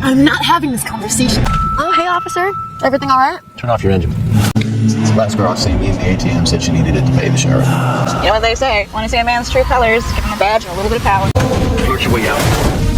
I'm not having this conversation. Oh, hey, officer. Everything all right? Turn off your engine. The last girl I seen me in the ATM said she needed it to pay the sheriff. You know what they say? Want to see a man's true colors, give him a badge and a little bit of power. Work your way out.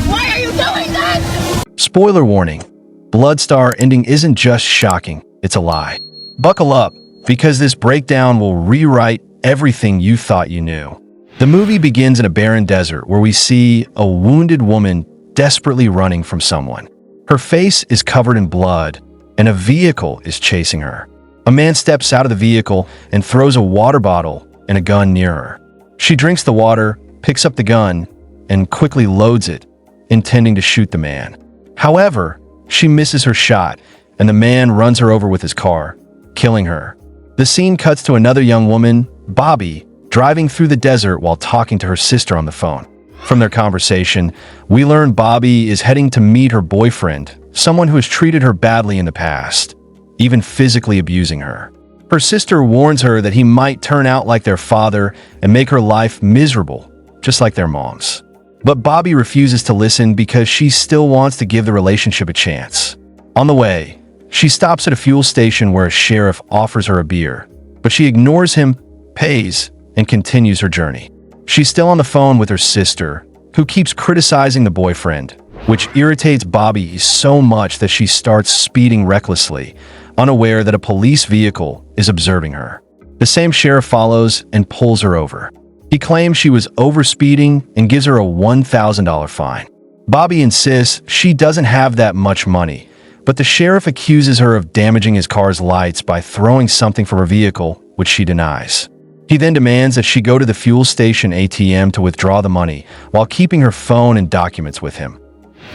Why are you doing that? Spoiler warning. Bloodstar ending isn't just shocking, it's a lie. Buckle up, because this breakdown will rewrite everything you thought you knew. The movie begins in a barren desert where we see a wounded woman desperately running from someone. Her face is covered in blood, and a vehicle is chasing her. A man steps out of the vehicle and throws a water bottle and a gun near her. She drinks the water, picks up the gun, and quickly loads it, intending to shoot the man. However, she misses her shot, and the man runs her over with his car, killing her. The scene cuts to another young woman, Bobbi, driving through the desert while talking to her sister on the phone. From their conversation, we learn Bobbi is heading to meet her boyfriend, someone who has treated her badly in the past, even physically abusing her. Her sister warns her that he might turn out like their father and make her life miserable, just like their moms. But Bobbi refuses to listen because she still wants to give the relationship a chance. On the way, she stops at a fuel station where a sheriff offers her a beer, but she ignores him, pays, and continues her journey. She's still on the phone with her sister, who keeps criticizing the boyfriend, which irritates Bobbi so much that she starts speeding recklessly, unaware that a police vehicle is observing her. The same sheriff follows and pulls her over. He claims she was overspeeding and gives her a $1,000 fine. Bobbi insists she doesn't have that much money, but the sheriff accuses her of damaging his car's lights by throwing something from her vehicle, which she denies. He then demands that she go to the fuel station ATM to withdraw the money, while keeping her phone and documents with him.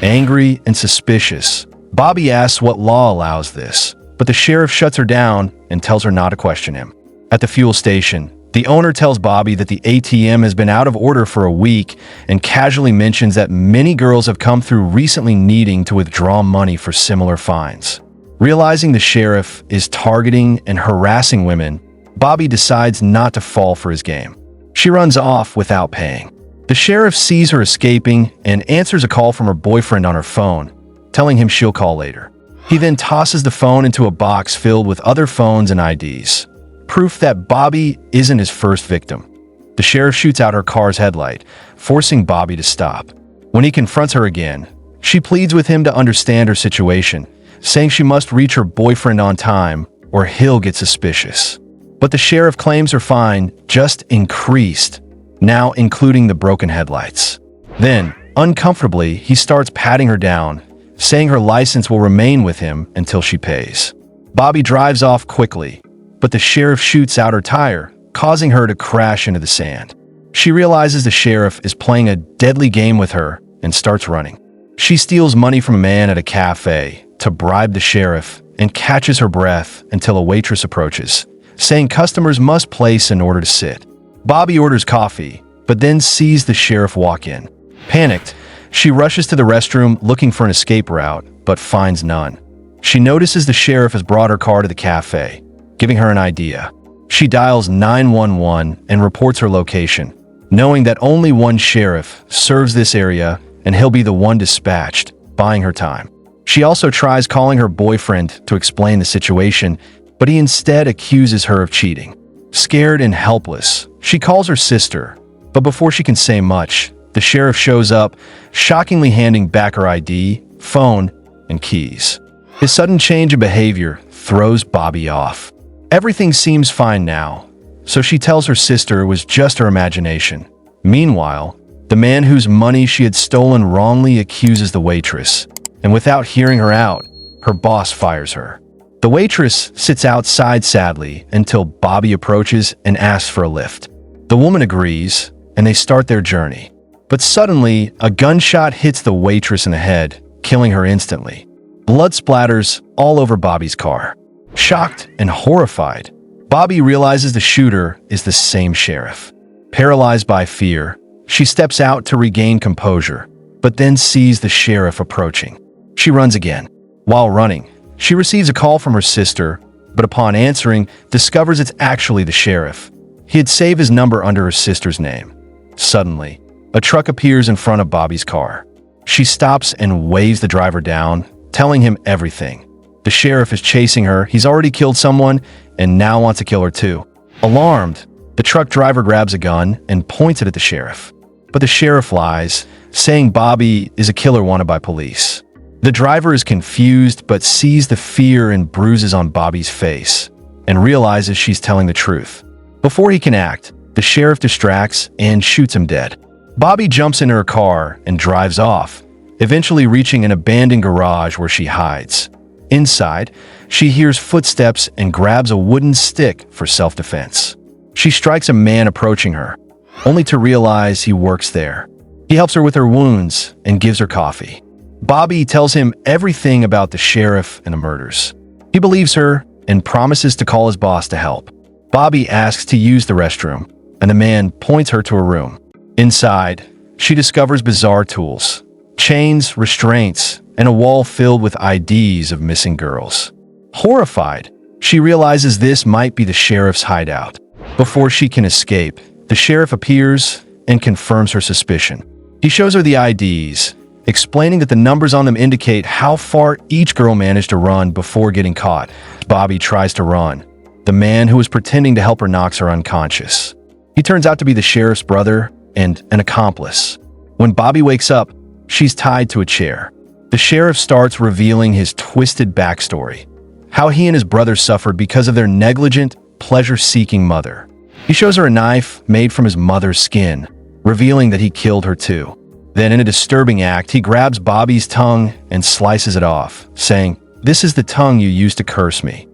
Angry and suspicious, Bobbi asks what law allows this, but the sheriff shuts her down and tells her not to question him. At the fuel station, the owner tells Bobbi that the ATM has been out of order for a week and casually mentions that many girls have come through recently needing to withdraw money for similar fines. Realizing the sheriff is targeting and harassing women, Bobbi decides not to fall for his game. She runs off without paying. The sheriff sees her escaping and answers a call from her boyfriend on her phone, telling him she'll call later. He then tosses the phone into a box filled with other phones and IDs. Proof that Bobbi isn't his first victim. The sheriff shoots out her car's headlight, forcing Bobbi to stop. When he confronts her again, she pleads with him to understand her situation, saying she must reach her boyfriend on time or he'll get suspicious. But the sheriff claims her fine just increased, now including the broken headlights. Then, uncomfortably, he starts patting her down, saying her license will remain with him until she pays. Bobbi drives off quickly, but the sheriff shoots out her tire, causing her to crash into the sand. She realizes the sheriff is playing a deadly game with her and starts running. She steals money from a man at a cafe to bribe the sheriff and catches her breath until a waitress approaches, saying customers must place in order to sit. Bobbi orders coffee, but then sees the sheriff walk in. Panicked, she rushes to the restroom looking for an escape route, but finds none. She notices the sheriff has brought her car to the cafe, giving her an idea. She dials 911 and reports her location, knowing that only one sheriff serves this area and he'll be the one dispatched, buying her time. She also tries calling her boyfriend to explain the situation, but he instead accuses her of cheating. Scared and helpless, she calls her sister, but before she can say much, the sheriff shows up, shockingly handing back her ID, phone, and keys. His sudden change of behavior throws Bobbi off. Everything seems fine now, so she tells her sister it was just her imagination. Meanwhile, the man whose money she had stolen wrongly accuses the waitress, and without hearing her out, her boss fires her. The waitress sits outside sadly until Bobbi approaches and asks for a lift. The woman agrees, and they start their journey. But suddenly, a gunshot hits the waitress in the head, killing her instantly. Blood splatters all over Bobbi's car. Shocked and horrified, Bobbi realizes the shooter is the same sheriff. Paralyzed by fear, she steps out to regain composure, but then sees the sheriff approaching. She runs again. While running, she receives a call from her sister, but upon answering, discovers it's actually the sheriff. He had saved his number under her sister's name. Suddenly, a truck appears in front of Bobbi's car. She stops and waves the driver down, telling him everything. The sheriff is chasing her. He's already killed someone and now wants to kill her too. Alarmed, the truck driver grabs a gun and points it at the sheriff. But the sheriff lies, saying Bobbi is a killer wanted by police. The driver is confused but sees the fear and bruises on Bobbi's face and realizes she's telling the truth. Before he can act, the sheriff distracts and shoots him dead. Bobbi jumps into her car and drives off, eventually reaching an abandoned garage where she hides. Inside, she hears footsteps and grabs a wooden stick for self-defense. She strikes a man approaching her, only to realize he works there. He helps her with her wounds and gives her coffee. Bobbi tells him everything about the sheriff and the murders. He believes her and promises to call his boss to help. Bobbi asks to use the restroom, and the man points her to a room. Inside, she discovers bizarre tools, chains, restraints, and a wall filled with IDs of missing girls. Horrified, she realizes this might be the sheriff's hideout. Before she can escape, the sheriff appears and confirms her suspicion. He shows her the IDs, explaining that the numbers on them indicate how far each girl managed to run before getting caught. Bobbi tries to run. The man who was pretending to help her knocks her unconscious. He turns out to be the sheriff's brother and an accomplice. When Bobbi wakes up, she's tied to a chair. The sheriff starts revealing his twisted backstory, how he and his brother suffered because of their negligent, pleasure-seeking mother. He shows her a knife made from his mother's skin, revealing that he killed her too. Then, in a disturbing act, he grabs Bobbi's tongue and slices it off, saying, "This is the tongue you used to curse me."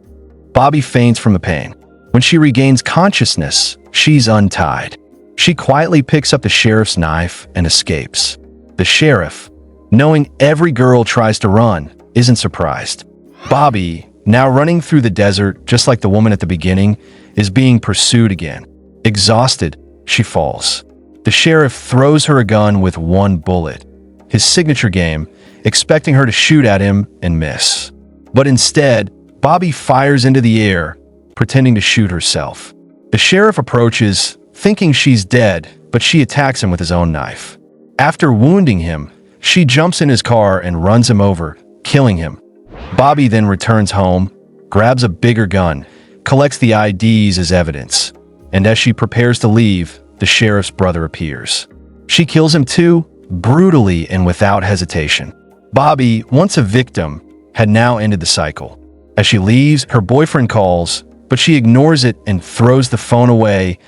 Bobbi faints from the pain. When she regains consciousness, she's untied. She quietly picks up the sheriff's knife and escapes. The sheriff, knowing every girl tries to run, isn't surprised. Bobbi, now running through the desert just like the woman at the beginning, is being pursued again. Exhausted, she falls. The sheriff throws her a gun with one bullet, his signature game, expecting her to shoot at him and miss. But instead, Bobbi fires into the air, pretending to shoot herself. The sheriff approaches, thinking she's dead, but she attacks him with his own knife. After wounding him, she jumps in his car and runs him over, killing him. Bobbi then returns home, grabs a bigger gun, collects the IDs as evidence, and as she prepares to leave, the sheriff's brother appears. She kills him too, brutally and without hesitation. Bobbi, once a victim, had now ended the cycle. As she leaves, her boyfriend calls, but she ignores it and throws the phone away,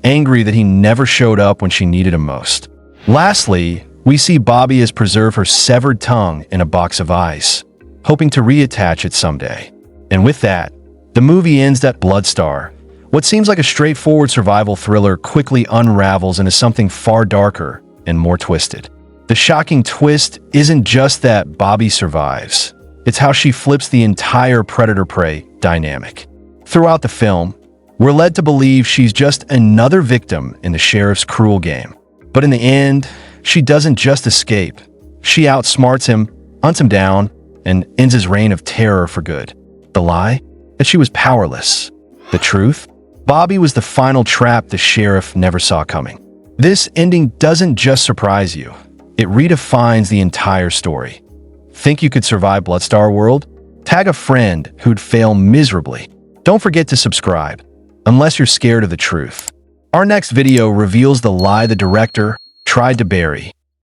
angry that he never showed up when she needed him most. Lastly, we see Bobbi has preserved her severed tongue in a box of ice, hoping to reattach it someday. And with that, the movie ends at √. What seems like a straightforward survival thriller quickly unravels into something far darker and more twisted. The shocking twist isn't just that Bobbi survives. It's how she flips the entire predator-prey dynamic. Throughout the film, we're led to believe she's just another victim in the sheriff's cruel game. But in the end, she doesn't just escape. She outsmarts him, hunts him down, and ends his reign of terror for good. The lie? That she was powerless. The truth? Bobbi was the final trap the sheriff never saw coming. This ending doesn't just surprise you. It redefines the entire story. Think you could survive √? World? Tag a friend who'd fail miserably. Don't forget to subscribe, unless you're scared of the truth. Our next video reveals the lie the director tried to bury.